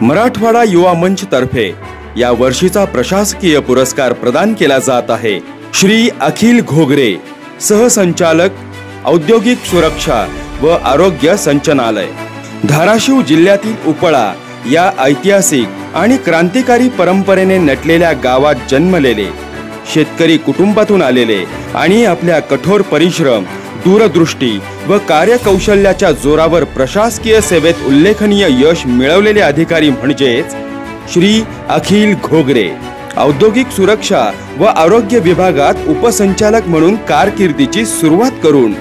मराठवाडा युवा मंच तर्फे या वर्षीचा प्रशासकीय पुरस्कार प्रदान केला जात आहे श्री अखिल घोगरे, सहसंचालक औद्योगिक सुरक्षा व आरोग्य संचालनालय, धाराशिव जिल्ह्यातील उपळा या ऐतिहासिक आणि क्रांतिकारी परंपरेने नटलेल्या गावात जन्मलेले, शेतकरी कुटुंबातून आलेले आणि आपल्या कठोर परिश्रम, दूरदृष्टी व कार्यकौशल्याच्या जोरावर प्रशासकीय सेवेत उल्लेखनीय यश मिळवलेले अधिकारी म्हणजेच श्री अखिल घोगरे। औद्योगिक सुरक्षा व आरोग्य विभागात उपसंचालक म्हणून कारकिर्दीची सुरुवात करून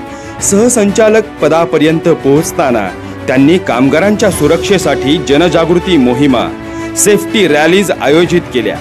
सहसंचालक पदापर्यंत पोहोचताना त्यांनी कामगारांच्या सुरक्षेसाठी जनजागृती मोहिमा, सेफ्टी रॅलीज आयोजित केल्या।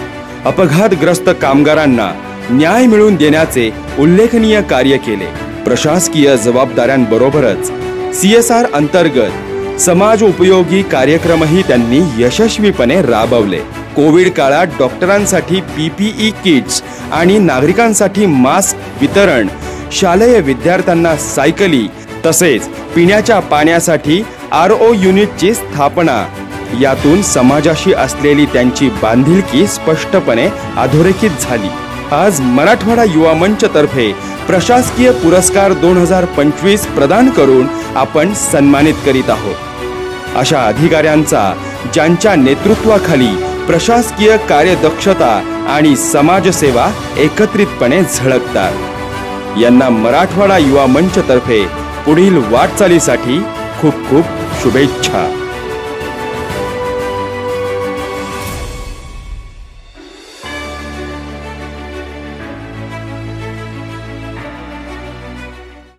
अपघातग्रस्त कामगारांना न्याय मिळवून देण्याचे उल्लेखनीय कार्य केले। प्रशासकीय जबाबदाऱ्यांबरोबरच CSR अंतर्गत समाज उपयोगी कार्यक्रमही त्यांनी यशस्वीपणे राबवले। कोविड काळात डॉक्टरांसाठी PPE किट्स आणि नागरिकांसाठी मास्क वितरण, शालेय विद्यार्थ्यांना सायकली तसेच पिण्याच्या पाण्यासाठी RO युनिटची स्थापना, यातून समाजाशी असलेली त्यांची बांधिलकी स्पष्टपणे अधोरेखित झाली। आज मराठवाडा युवा मंच तर्फे प्रशासकीय पुरस्कार 2025 प्रदान करून आपण सन्मानित करीत आहोत। अशा अधिकाऱ्यांचा ज्यांच्या नेतृत्वाखाली प्रशासकीय कार्यदक्षता आणि समाजसेवा एकत्रितपणे झळकतात, यांना मराठवाडा युवा मंच तर्फे पुढील वाटचालीसाठी खूप खूप शुभेच्छा।